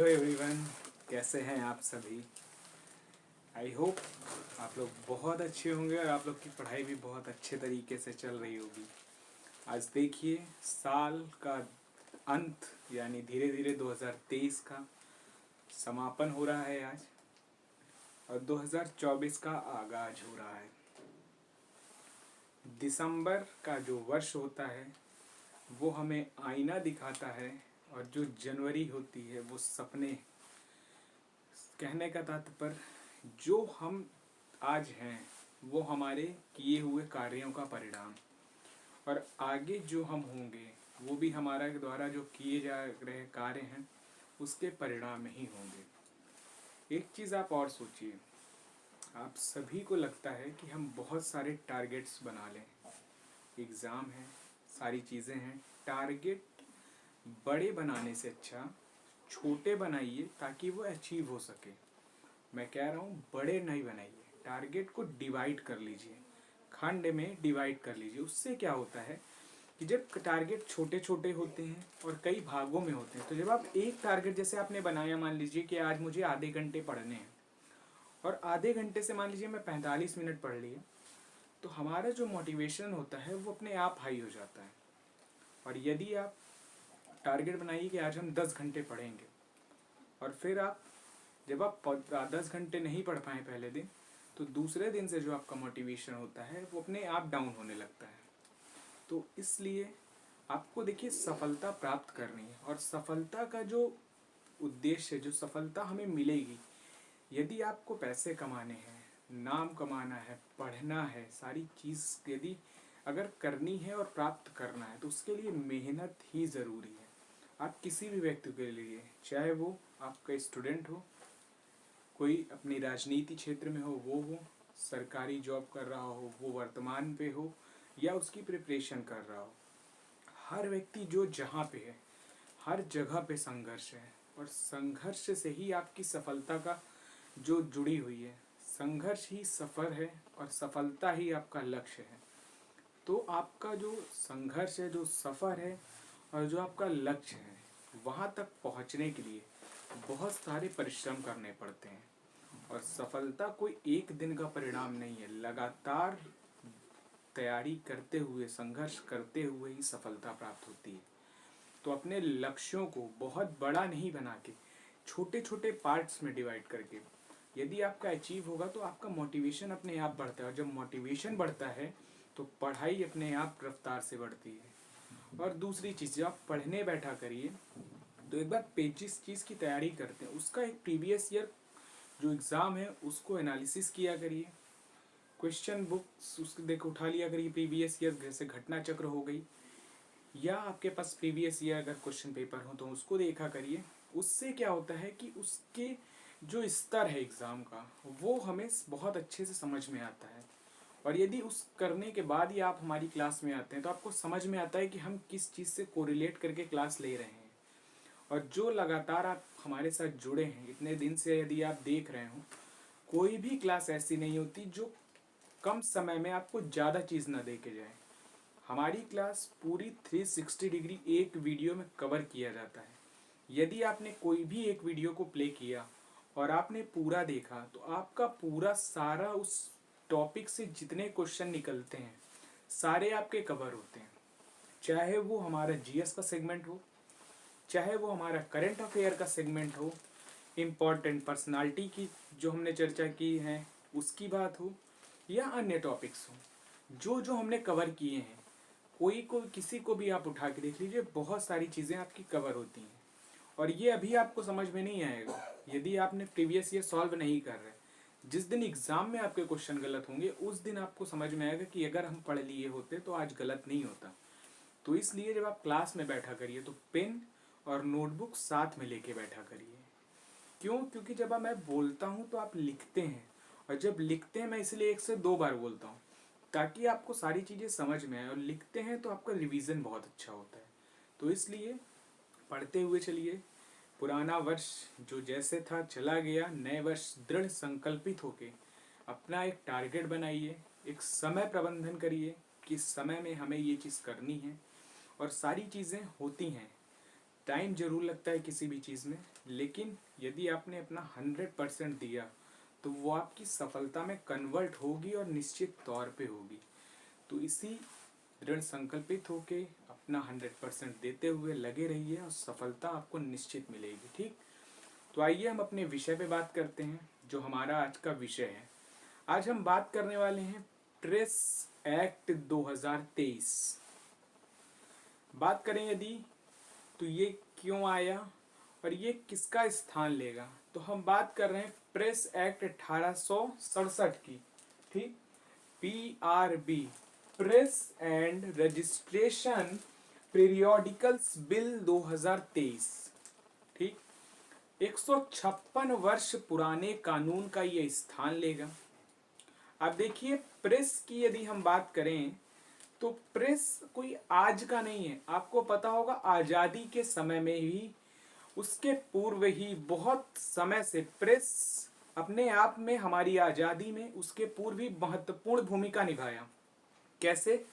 Hello everyone, कैसे हैं आप सभी। आई होप आप लोग बहुत अच्छे होंगे और आप लोग की पढ़ाई भी बहुत अच्छे तरीके से चल रही होगी। आज देखिए साल का अंत यानी धीरे धीरे 2023 का समापन हो रहा है आज, और 2024 का आगाज हो रहा है। दिसंबर का जो वर्ष होता है वो हमें आईना दिखाता है, और जो जनवरी होती है वो सपने। कहने का तात्पर्य जो हम आज हैं वो हमारे किए हुए कार्यों का परिणाम, और आगे जो हम होंगे वो भी हमारा द्वारा जो किए जा रहे कार्य हैं उसके परिणाम ही होंगे। एक चीज़ आप और सोचिए, आप सभी को लगता है कि हम बहुत सारे टारगेट्स बना लें, एग्ज़ाम है, सारी चीज़ें हैं। टारगेट बड़े बनाने से अच्छा छोटे बनाइए ताकि वो अचीव हो सके। मैं कह रहा हूँ बड़े नहीं बनाइए, टारगेट को डिवाइड कर लीजिए, खंड में डिवाइड कर लीजिए। उससे क्या होता है कि जब टारगेट छोटे छोटे होते हैं और कई भागों में होते हैं, तो जब आप एक टारगेट जैसे आपने बनाया, मान लीजिए कि आज मुझे आधे घंटे पढ़ने हैं, और आधे घंटे से मान लीजिए मैं 45 मिनट पढ़ लिया, तो हमारा जो मोटिवेशन होता है वो अपने आप हाई हो जाता है। और यदि आप टारगेट बनाइए कि आज हम 10 घंटे पढ़ेंगे, और फिर आप जब आप 10 घंटे नहीं पढ़ पाए पहले दिन, तो दूसरे दिन से जो आपका मोटिवेशन होता है वो अपने आप डाउन होने लगता है। तो इसलिए आपको देखिए सफलता प्राप्त करनी है, और सफलता का जो उद्देश्य है, जो सफलता हमें मिलेगी, यदि आपको पैसे कमाने हैं, नाम कमाना है, पढ़ना है, सारी चीज़ यदि अगर करनी है और प्राप्त करना है, तो उसके लिए मेहनत ही ज़रूरी है। आप किसी भी व्यक्ति के लिए, चाहे वो आपका स्टूडेंट हो, कोई अपनी राजनीति क्षेत्र में हो, सरकारी जॉब कर रहा हो, वो वर्तमान पे हो या उसकी प्रिपरेशन कर रहा हो, हर व्यक्ति जो जहाँ पे है, हर जगह पे संघर्ष है, और संघर्ष से ही आपकी सफलता का जो जुड़ी हुई है। संघर्ष ही सफ़र है और सफलता ही आपका लक्ष्य है। तो आपका जो संघर्ष है, जो सफ़र है, और जो आपका लक्ष्य है, वहाँ तक पहुँचने के लिए बहुत सारे परिश्रम करने पड़ते हैं। और सफलता कोई एक दिन का परिणाम नहीं है, लगातार तैयारी करते हुए, संघर्ष करते हुए ही सफलता प्राप्त होती है। तो अपने लक्ष्यों को बहुत बड़ा नहीं बना के छोटे छोटे पार्ट्स में डिवाइड करके यदि आपका अचीव होगा, तो आपका मोटिवेशन अपने आप बढ़ता है, और जब मोटिवेशन बढ़ता है तो पढ़ाई अपने आप रफ्तार से बढ़ती है। और दूसरी चीज़, जब आप पढ़ने बैठा करिए तो एक बार जिस चीज़ की तैयारी करते हैं उसका एक प्रीवियस ईयर जो एग्ज़ाम है उसको एनालिसिस किया करिए। क्वेश्चन बुक्स उसको देख उठा लिया करिए, प्रीवियस ईयर, जैसे घटना चक्र हो गई, या आपके पास प्रीवियस ईयर अगर क्वेश्चन पेपर हो तो उसको देखा करिए। उससे क्या होता है कि उसके जो स्तर है एग्ज़ाम का वो हमें बहुत अच्छे से समझ में आता है। और यदि उस करने के बाद ही आप हमारी क्लास में आते हैं तो आपको समझ में आता है कि हम किस चीज़ से कोरिलेट करके क्लास ले रहे हैं। और जो लगातार आप हमारे साथ जुड़े हैं इतने दिन से, यदि आप देख रहे हो, कोई भी क्लास ऐसी नहीं होती जो कम समय में आपको ज़्यादा चीज़ ना दे के जाए। हमारी क्लास पूरी 360 डिग्री एक वीडियो में कवर किया जाता है। यदि आपने कोई भी एक वीडियो को प्ले किया और आपने पूरा देखा, तो आपका पूरा सारा उस टॉपिक से जितने क्वेश्चन निकलते हैं सारे आपके कवर होते हैं। चाहे वो हमारा जीएस का सेगमेंट हो, चाहे वो हमारा करंट अफेयर का सेगमेंट हो, इम्पॉर्टेंट पर्सनालिटी की जो हमने चर्चा की है उसकी बात हो, या अन्य टॉपिक्स हो, जो जो हमने कवर किए हैं, कोई को किसी को भी आप उठा के देख लीजिए, बहुत सारी चीज़ें आपकी कवर होती हैं। और ये अभी आपको समझ में नहीं आएगा यदि आपने प्रीवियस ईयर सॉल्व नहीं कर रहे। जिस दिन एग्ज़ाम में आपके क्वेश्चन गलत होंगे उस दिन आपको समझ में आएगा कि अगर हम पढ़ लिए होते तो आज गलत नहीं होता। तो इसलिए जब आप क्लास में बैठा करिए तो पेन और नोटबुक साथ में लेके बैठा करिए। क्यों? क्योंकि जब मैं बोलता हूँ तो आप लिखते हैं, और जब लिखते हैं मैं इसलिए 1 से 2 बार बोलता हूँ ताकि आपको सारी चीज़ें समझ में आए, और लिखते हैं तो आपका रिवीजन बहुत अच्छा होता है। तो इसलिए पढ़ते हुए चलिए। पुराना वर्ष जो जैसे था चला गया, नए वर्ष दृढ़ संकल्पित होके अपना एक टारगेट बनाइए, एक समय प्रबंधन करिए कि समय में हमें ये चीज़ करनी है, और सारी चीज़ें होती हैं टाइम जरूर लगता है किसी भी चीज़ में, लेकिन यदि आपने अपना 100% दिया तो वो आपकी सफलता में कन्वर्ट होगी और निश्चित तौर पे होगी। तो इसी दृढ़ संकल्पित होके अपना 100% देते हुए लगे रहिए और सफलता आपको निश्चित मिलेगी। ठीक, तो आइए हम अपने विषय पे बात करते हैं, जो हमारा आज का विषय है। आज हम बात करने वाले हैं प्रेस एक्ट 2023। बात करें यदि तो ये क्यों आया और ये किसका स्थान लेगा, तो हम बात कर रहे हैं प्रेस एक्ट 1867 की। ठीक, PRB, press and registration periodicals bill 2023। ठीक, 156 वर्ष पुराने कानून का ये स्थान लेगा। अब देखिए, प्रेस की यदि हम बात करें तो प्रेस कोई आज का नहीं है। आपको पता होगा आज़ादी के समय में ही, उसके पूर्व ही बहुत समय से प्रेस अपने आप में, हमारी आज़ादी में उसके पूर्व भी महत्वपूर्ण भूमिका निभाया। कैसे?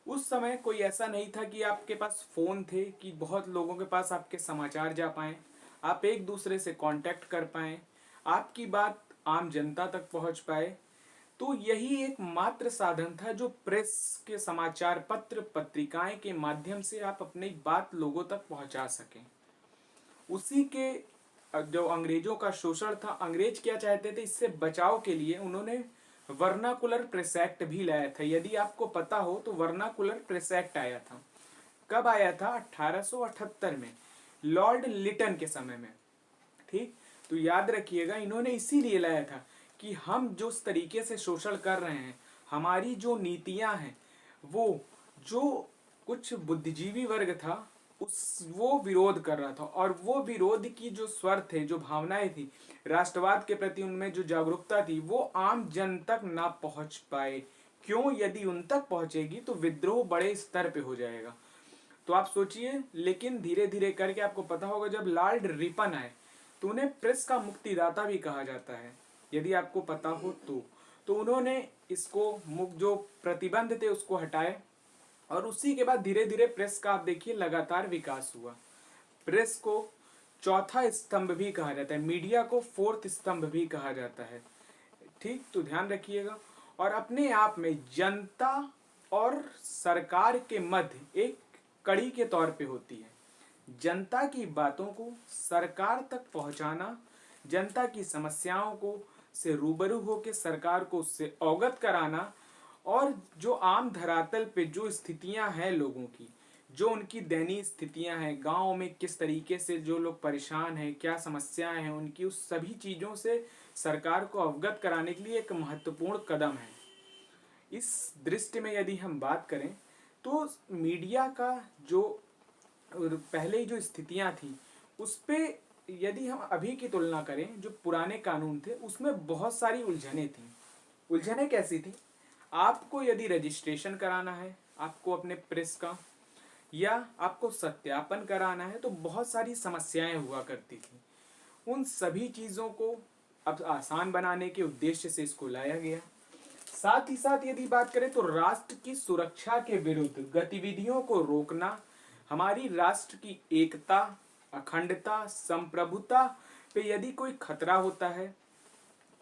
उस समय कोई ऐसा नहीं था कि आपके पास फ़ोन थे कि बहुत लोगों के पास आपके समाचार जा पाएँ, आप एक दूसरे से कांटेक्ट कर पाएँ, आपकी बात आम जनता तक पहुंच पाए। तो यही एक मात्र साधन था जो प्रेस के समाचार पत्र पत्रिकाएं के माध्यम से आप अपनी बात लोगों तक पहुंचा सकें। उसी के जो अंग्रेजों का शोषण था, अंग्रेज क्या चाहते थे, इससे बचाव के लिए उन्होंने वर्नाकुलर प्रेस एक्ट भी लाया था। यदि आपको पता हो तो वर्नाकुलर प्रेस एक्ट आया था। कब आया था? 1878 में, लॉर्ड लिटन के समय में। ठीक, तो याद रखिएगा, इन्होंने इसीलिए लाया था कि हम जो इस तरीके से शोषण कर रहे हैं, हमारी जो नीतियां हैं, वो जो कुछ बुद्धिजीवी वर्ग था वो विरोध कर रहा था, और वो विरोध की जो स्वर थे, जो भावनाएं थी, राष्ट्रवाद के प्रति उनमें जो जागरूकता थी, वो आम जन तक ना पहुंच पाए। क्यों? यदि उन तक पहुंचेगी तो विद्रोह बड़े स्तर पे हो जाएगा। तो आप सोचिए, लेकिन धीरे धीरे करके आपको पता होगा, जब लॉर्ड रिपन आए तो उन्हें प्रेस का मुक्तिदाता भी कहा जाता है, यदि आपको पता हो तो उन्होंने इसको जो प्रतिबंध थे उसको हटाए, और उसी के बाद धीरे धीरे प्रेस का आप देखिए लगातार विकास हुआ। प्रेस को चौथा स्तंभ भी कहा जाता है, मीडिया को फोर्थ स्तंभ भी कहा जाता है। ठीक, तो ध्यान रखिएगा। और अपने आप में जनता और सरकार के मध्य एक कड़ी के तौर पे होती है। जनता की बातों को सरकार तक पहुंचाना, जनता की समस्याओं को से रूबरू होकर सरकार को उससे अवगत कराना, और जो आम धरातल पे जो स्थितियां हैं लोगों की, जो उनकी दयनीय स्थितियां हैं, गांव में किस तरीके से जो लोग परेशान हैं, क्या समस्याएं हैं उनकी, उस सभी चीज़ों से सरकार को अवगत कराने के लिए एक महत्वपूर्ण कदम है। इस दृष्टि में यदि हम बात करें तो मीडिया का जो पहले जो स्थितियां थी, उस पे यदि हम अभी की तुलना करें, जो पुराने कानून थे उसमें बहुत सारी उलझनें थी। उलझनें कैसी थी? आपको यदि रजिस्ट्रेशन कराना है, आपको अपने प्रेस का, या आपको सत्यापन कराना है, तो बहुत सारी समस्याएं हुआ करती थी। उन सभी चीज़ों को अब आसान बनाने के उद्देश्य से इसको लाया गया। साथ ही साथ यदि बात करें तो राष्ट्र की सुरक्षा के विरुद्ध गतिविधियों को रोकना, हमारी राष्ट्र की एकता, अखंडता, संप्रभुता पे यदि कोई खतरा होता है,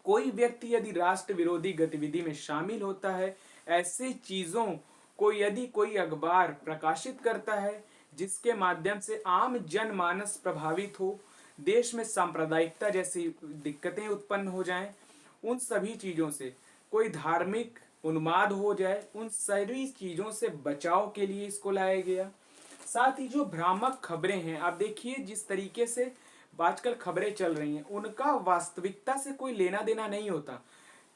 कोई व्यक्ति यदि राष्ट्र विरोधी गतिविधि में शामिल होता है, ऐसे चीजों को यदि कोई अखबार प्रकाशित करता है जिसके माध्यम से आम जनमानस प्रभावित हो, देश में सांप्रदायिकता जैसी दिक्कतें उत्पन्न हो जाएं, उन सभी चीजों से, कोई धार्मिक उन्माद हो जाए, उन सभी चीजों से बचाव के लिए इसको लाया गया। साथ ही जो भ्रामक खबरें हैं, आप देखिए जिस तरीके से आजकल खबरें चल रही हैं, उनका वास्तविकता से कोई लेना देना नहीं होता,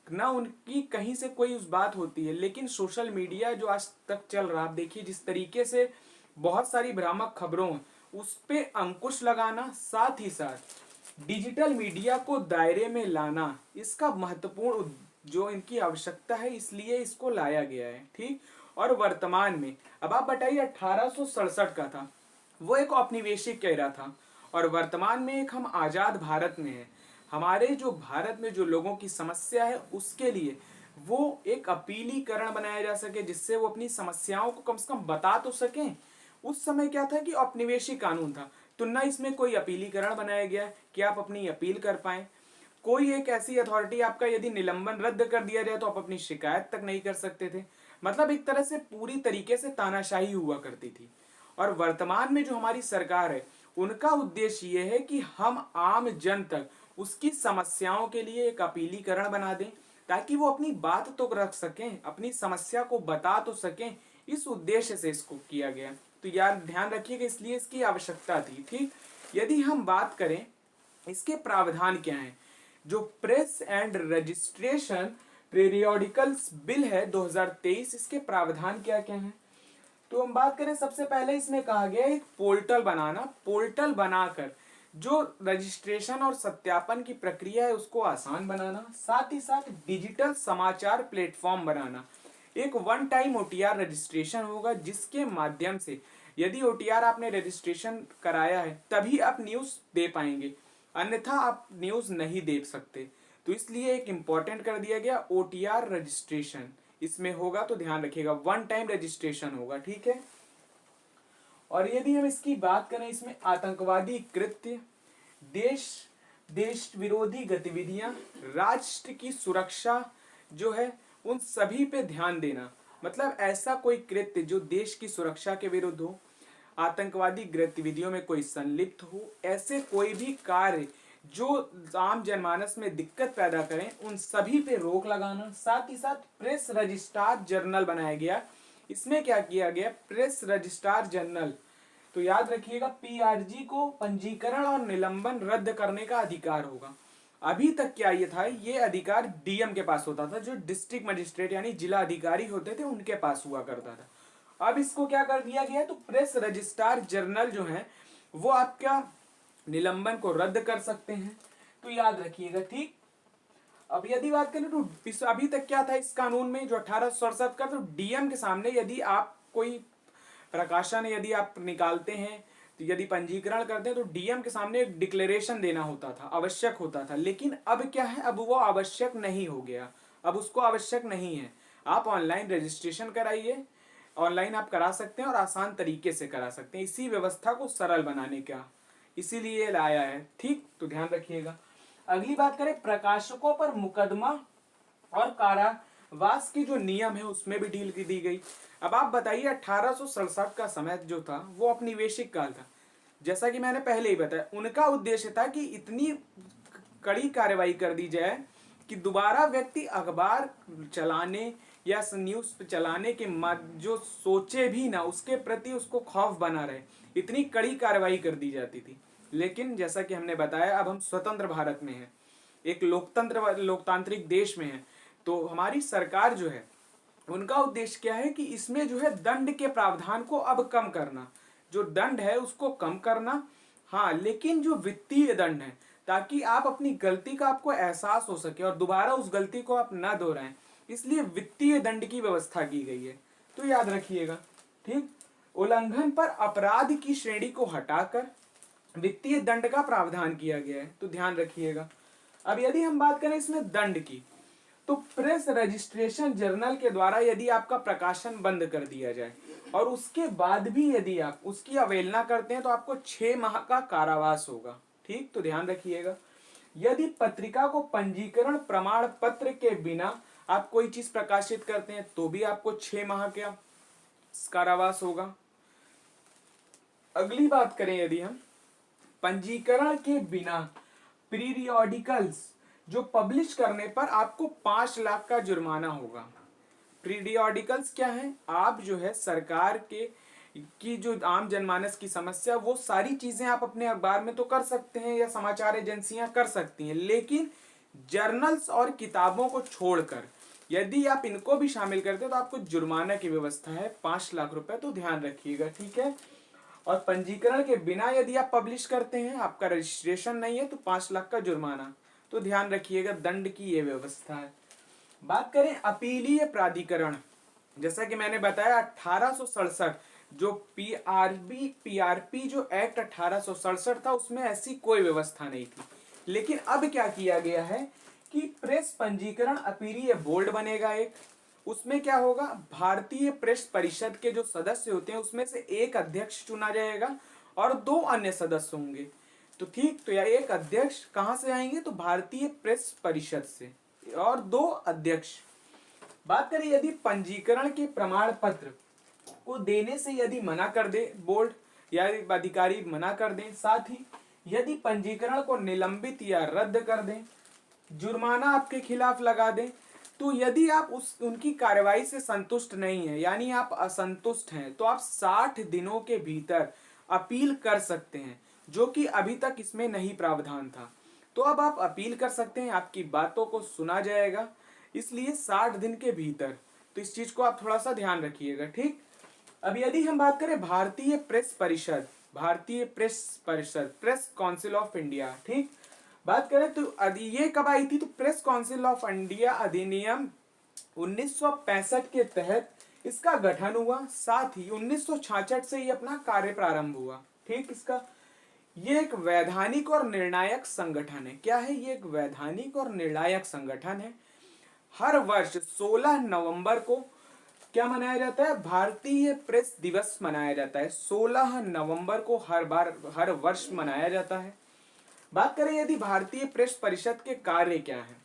ना उनकी कहीं से कोई उस बात होती है, लेकिन सोशल मीडिया जो आज तक चल रहा, आप देखिए जिस तरीके से बहुत सारी भ्रामक खबरों उस पे अंकुश लगाना, साथ ही साथ डिजिटल मीडिया को दायरे में लाना, इसका महत्वपूर्ण जो इनकी आवश्यकता है, इसलिए इसको लाया गया है। ठीक, और वर्तमान में अब आप बताइए, 1867 का था, वो एक औपनिवेशिक कह रहा था, और वर्तमान में एक हम आज़ाद भारत में हैं। हमारे जो भारत में जो लोगों की समस्या है, उसके लिए वो एक अपीलीकरण बनाया जा सके, जिससे वो अपनी समस्याओं को कम से कम बता तो सकें, उस समय क्या था कि औपनिवेशिक कानून था, तो ना इसमें कोई अपीलीकरण बनाया गया कि आप अपनी अपील कर पाए। कोई एक ऐसी अथॉरिटी, आपका यदि निलंबन रद्द कर दिया जाए तो आप अपनी शिकायत तक नहीं कर सकते थे। मतलब एक तरह से पूरी तरीके से तानाशाही हुआ करती थी। और वर्तमान में जो हमारी सरकार है, उनका उद्देश्य ये है कि हम आम जन तक उसकी समस्याओं के लिए एक अपीलीकरण बना दें, ताकि वो अपनी बात तो रख सकें, अपनी समस्या को बता तो सकें। इस उद्देश्य से इसको किया गया। तो यार ध्यान रखिएगा, इसलिए इसकी आवश्यकता थी। ठीक, यदि हम बात करें इसके प्रावधान क्या हैं, जो press and registration periodicals bill है 2023, इसके प्रावधान क्या क्या हैं। तो हम बात करें, सबसे पहले इसमें कहा गया एक पोर्टल बनाना, पोर्टल बनाकर जो रजिस्ट्रेशन और सत्यापन की प्रक्रिया है उसको आसान बनाना, साथ ही साथ डिजिटल समाचार प्लेटफॉर्म बनाना। एक वन टाइम ओटीआर रजिस्ट्रेशन होगा, जिसके माध्यम से यदि ओटीआर आपने रजिस्ट्रेशन कराया है तभी आप न्यूज दे पाएंगे, अन्यथा आप न्यूज नहीं दे सकते। तो इसलिए एक इंपॉर्टेंट कर दिया गया ओटीआर रजिस्ट्रेशन इसमें होगा, तो ध्यान रखिएगा वन टाइम रजिस्ट्रेशन होगा। ठीक है, और यदि हम इसकी बात करें, इसमें आतंकवादी कृत्य, देश विरोधी गतिविधियां, राष्ट्र की सुरक्षा जो है उन सभी पे ध्यान देना। मतलब ऐसा कोई कृत्य जो देश की सुरक्षा के विरुद्ध हो, आतंकवादी गतिविधियों में कोई संलिप्त हो, ऐसे कोई भी कार्य जो आम जनमानस में दिक्कत पैदा करें, उन सभी पे रोक लगाना। साथ ही साथ प्रेस रजिस्ट्रार जनरल बनाया गया। इसमें क्या किया गया, प्रेस रजिस्ट्रार जनरल, तो याद रखिएगा पीआरजी को पंजीकरण और निलंबन रद्द करने का अधिकार होगा। अभी तक क्या ये था, ये अधिकार डीएम के पास होता था, जो डिस्ट्रिक्ट मजिस्ट्रेट यानी जिला अधिकारी होते थे उनके पास हुआ करता था। अब इसको क्या कर दिया गया, तो प्रेस रजिस्ट्रार जनरल जो है वो आपका निलंबन को रद्द कर सकते हैं। तो याद रखिएगा। ठीक, अब यदि बात करें तो अभी तक क्या था इस कानून में जो 1867 का, तो डीएम के सामने यदि आप कोई प्रकाशन यदि आप निकालते हैं, तो यदि पंजीकरण करते हैं तो डीएम के सामने एक डिक्लेरेशन देना होता था, आवश्यक होता था। लेकिन अब क्या है, अब वो आवश्यक नहीं हो गया, अब उसको आवश्यक नहीं है। आप ऑनलाइन रजिस्ट्रेशन कराइए, ऑनलाइन आप करा सकते हैं और आसान तरीके से करा सकते हैं। इसी व्यवस्था को सरल बनाने का इसीलिए लाया है। ठीक, तो ध्यान रखिएगा। अगली बात करें, प्रकाशकों पर मुकदमा और कारावास की जो नियम है उसमें भी ढील की दी गई। अब आप बताइए, 1867 का समय जो था वो औपनिवेशिक काल था। जैसा कि मैंने पहले ही बताया, उनका उद्देश्य था कि इतनी कड़ी कार्रवाई कर दी जाए कि दोबारा व्यक्ति अखबार चलाने या न्यूज चलाने के जो सोचे भी ना, उसके प्रति उसको खौफ बना रहे, इतनी कड़ी कार्रवाई कर दी जाती थी। लेकिन जैसा कि हमने बताया, अब हम स्वतंत्र भारत में हैं, एक लोकतांत्रिक देश में है, तो हमारी सरकार जो है उनका उद्देश्य क्या है कि इसमें जो है दंड के प्रावधान को अब कम करना, जो दंड है उसको कम करना। हाँ, लेकिन जो वित्तीय दंड है, ताकि आप अपनी गलती का आपको एहसास हो सके और दोबारा उस गलती को आप न दोहराएं, इसलिए वित्तीय दंड की व्यवस्था की गई है। तो याद रखिएगा। ठीक, उल्लंघन पर अपराध की श्रेणी को हटाकर वित्तीय दंड का प्रावधान किया गया है, तो ध्यान रखिएगा। अब यदि हम बात करें इसमें दंड की, तो प्रेस रजिस्ट्रेशन जर्नल के द्वारा यदि आपका प्रकाशन बंद कर दिया जाए और उसके बाद भी यदि आप उसकी अवहेलना करते हैं तो आपको 6 माह का कारावास होगा। ठीक, तो ध्यान रखिएगा। यदि पत्रिका को पंजीकरण प्रमाण पत्र के बिना आप कोई चीज प्रकाशित करते हैं तो भी आपको 6 माह का कारावास होगा। अगली बात करें, यदि हम पंजीकरण के बिना पीरियोडिकल्स जो पब्लिश करने पर आपको 5 लाख का जुर्माना होगा। पीरियोडिकल्स क्या है, आप जो है सरकार के की जो आम जनमानस की समस्या, वो सारी चीजें आप अपने अखबार में तो कर सकते हैं या समाचार एजेंसियां कर सकती हैं, लेकिन जर्नल्स और किताबों को छोड़कर यदि आप इनको भी शामिल करते हैं तो आपको जुर्माना की व्यवस्था है 5 लाख रुपए, तो ध्यान रखिएगा। ठीक है, और पंजीकरण के बिना यदि आप पब्लिश करते हैं, आपका रजिस्ट्रेशन नहीं है, तो 5 लाख का जुर्माना, तो ध्यान रखिएगा दंड की ये व्यवस्था है। बात करें अपीलीय प्राधिकरण, जैसा कि मैंने बताया 1867 जो पीआरपी जो एक्ट 1867 था, उसमें ऐसी कोई व्यवस्था नहीं थी। लेकिन अब क्या किया गया है कि प्रेस पंजीकरण अपीलीय बोर्ड बनेगा एक, उसमें क्या होगा, भारतीय प्रेस परिषद के जो सदस्य होते हैं उसमें से एक अध्यक्ष चुना जाएगा और 2 अन्य सदस्य होंगे। तो ठीक, तो या एक अध्यक्ष कहाँ से आएंगे, तो भारतीय प्रेस परिषद से, और 2 अध्यक्ष। बात करें यदि पंजीकरण के प्रमाण पत्र को देने से यदि मना कर दे बोर्ड या अधिकारी मना कर दें, साथ ही यदि पंजीकरण को निलंबित या रद्द कर दें, जुर्माना आपके खिलाफ लगा दें, तो यदि आप उनकी कार्रवाई से संतुष्ट नहीं है, यानी आप असंतुष्ट हैं, तो आप 60 दिनों के भीतर अपील कर सकते हैं, जो कि अभी तक इसमें नहीं प्रावधान था। तो अब आप अपील कर सकते हैं, आपकी बातों को सुना जाएगा, इसलिए 60 दिन के भीतर। तो इस चीज को आप थोड़ा सा ध्यान रखिएगा, ठीक। अब यदि हम बात करें भारतीय प्रेस परिषद, भारतीय प्रेस परिषद, प्रेस काउंसिल ऑफ इंडिया, ठीक, बात करें तो ये कब आई थी, तो प्रेस काउंसिल ऑफ इंडिया अधिनियम 1965 के तहत इसका गठन हुआ, साथ ही 1966 से ये अपना कार्य प्रारंभ हुआ, ठीक। इसका ये एक वैधानिक और निर्णायक संगठन है। क्या है ये, एक वैधानिक और निर्णायक संगठन है। हर वर्ष 16 नवंबर को क्या मनाया जाता है, भारतीय प्रेस दिवस मनाया जाता है। 16 नवंबर को हर वर्ष मनाया जाता है। बात करें यदि भारतीय प्रेस परिषद के कार्य क्या है,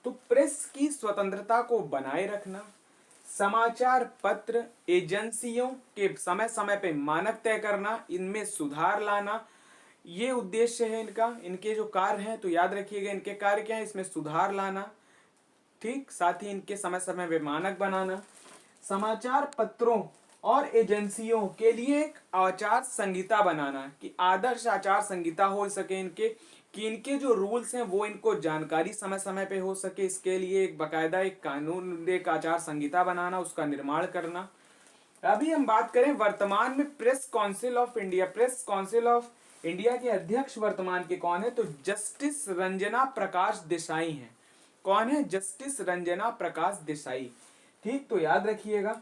तो प्रेस की स्वतंत्रता को बनाए रखना, समाचार पत्र एजेंसियों के समय समय पे मानक तय करना, इनमें सुधार लाना, ये उद्देश्य है इनका। इनके जो कार्य हैं तो याद रखिएगा, इनके कार्य क्या है, इसमें सुधार लाना, ठीक, साथ ही इनके समय समय पे मानक बनाना, समाचार पत्रों और एजेंसियों के लिए एक आचार संहिता बनाना, कि आदर्श आचार संहिता हो सके इनके, कि इनके जो रूल्स हैं वो इनको जानकारी समय समय पे हो सके, इसके लिए एक बकायदा एक कानून, एक आचार संहिता बनाना, उसका निर्माण करना। अभी हम बात करें वर्तमान में press council of India, press council of India के अध्यक्ष वर्तमान के कौन है, तो जस्टिस रंजना प्रकाश देसाई हैं। कौन है, जस्टिस रंजना प्रकाश देसाई, ठीक। तो याद रखिएगा।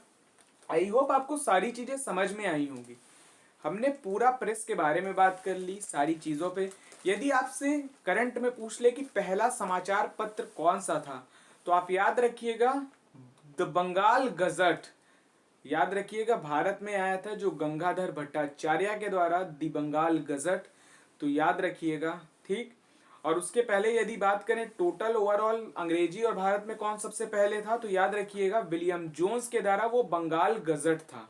आई होप आपको सारी चीजें समझ में आई होंगी। हमने पूरा प्रेस के बारे में बात कर ली, सारी चीजों पे। यदि आपसे करंट में पूछ ले कि पहला समाचार पत्र कौन सा था, तो आप याद रखिएगा द बंगाल गजट। याद रखिएगा, भारत में आया था जो गंगाधर भट्टाचार्य के द्वारा, द बंगाल गजट। तो याद रखिएगा, ठीक। और उसके पहले यदि बात करें टोटल ओवरऑल अंग्रेजी और भारत में कौन सबसे पहले था, तो याद रखिएगा विलियम जोन्स के द्वारा वो बंगाल गजट था,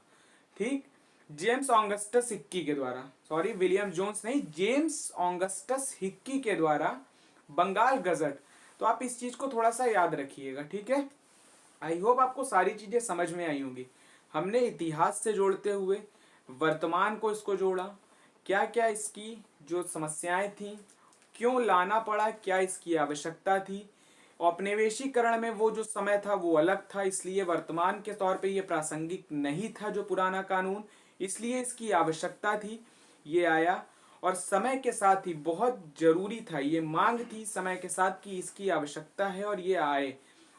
ठीक। जेम्स ऑगस्टस हिक्की के द्वारा, सॉरी विलियम जोन्स नहीं, जेम्स ऑगस्टस हिक्की के द्वारा बंगाल गजट। तो आप इस चीज को थोड़ा सा याद रखिएगा, ठीक है। आई होप आपको सारी चीजें समझ में आई होंगी। हमने इतिहास से जोड़ते हुए वर्तमान को इसको जोड़ा, क्या क्या इसकी जो समस्याएं थी, क्यों लाना पड़ा, क्या इसकी आवश्यकता थी। औपनिवेशीकरण में वो जो समय था वो अलग था, इसलिए वर्तमान के तौर पे ये प्रासंगिक नहीं था जो पुराना कानून, इसलिए इसकी आवश्यकता थी, ये आया। और समय के साथ ही बहुत जरूरी था, ये मांग थी समय के साथ कि इसकी आवश्यकता है और ये आए।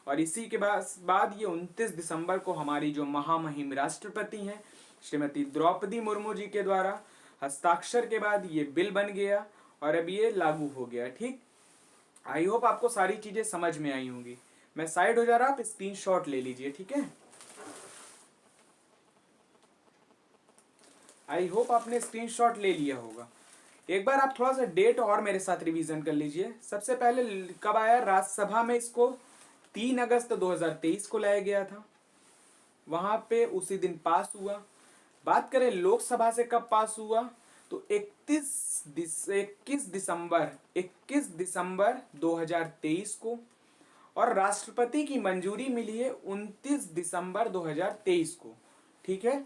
और इसी के बाद ये 29 दिसंबर को हमारी जो महामहिम राष्ट्रपति हैं श्रीमती द्रौपदी मुर्मू जी के द्वारा हस्ताक्षर के बाद ये बिल बन गया और अब ये लागू हो गया, ठीक। आई होप आपको सारी चीजें समझ में आई होंगी। मैं साइड हो जा रहा, आप स्क्रीनशॉट ले लीजिए, ठीक है। आई होप आपने स्क्रीनशॉट ले लिया होगा। एक बार आप थोड़ा सा डेट और मेरे साथ रिवीजन कर लीजिए। सबसे पहले कब आया, राज्यसभा में इसको 3 अगस्त 2023 को लाया गया था, वहां पे उसी दिन पास हुआ। बात करें लोकसभा से कब पास हुआ, तो 21 दिसंबर 2023 को। और राष्ट्रपति की मंजूरी मिली है 29 दिसंबर 2023 को, ठीक है।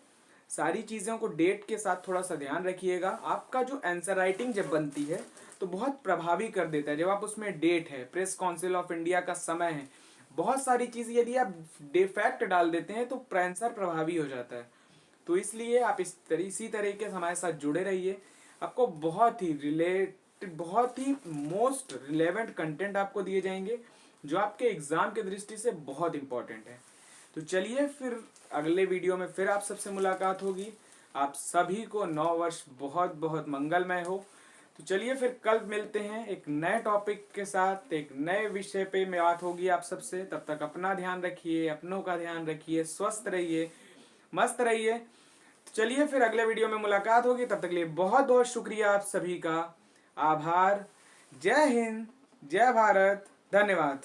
सारी चीज़ों को डेट के साथ थोड़ा सा ध्यान रखिएगा। आपका जो आंसर राइटिंग जब बनती है तो बहुत प्रभावी कर देता है जब आप उसमें डेट है, प्रेस काउंसिल ऑफ इंडिया का समय है, बहुत सारी चीज़ यदि आप डिफेक्ट डाल देते हैं तो आंसर प्रभावी हो जाता है। तो इसलिए आप इसी तरीके से हमारे साथ जुड़े रहिए। आपको बहुत ही मोस्ट रिलेवेंट कंटेंट आपको दिए जाएंगे जो आपके एग्जाम के दृष्टि से बहुत इंपॉर्टेंट है। तो चलिए फिर अगले वीडियो में फिर आप सबसे मुलाकात होगी। आप सभी को नव वर्ष बहुत बहुत मंगलमय हो। तो चलिए फिर कल मिलते हैं एक नए टॉपिक के साथ, एक नए विषय पे में बात होगी आप सबसे। तब तक अपना ध्यान रखिए, अपनों का ध्यान रखिए, स्वस्थ रहिए, मस्त रहिए। तो चलिए फिर अगले वीडियो में मुलाकात होगी। तब तक के लिए बहुत बहुत शुक्रिया आप सभी का, आभार। जय हिंद, जय भारत, धन्यवाद।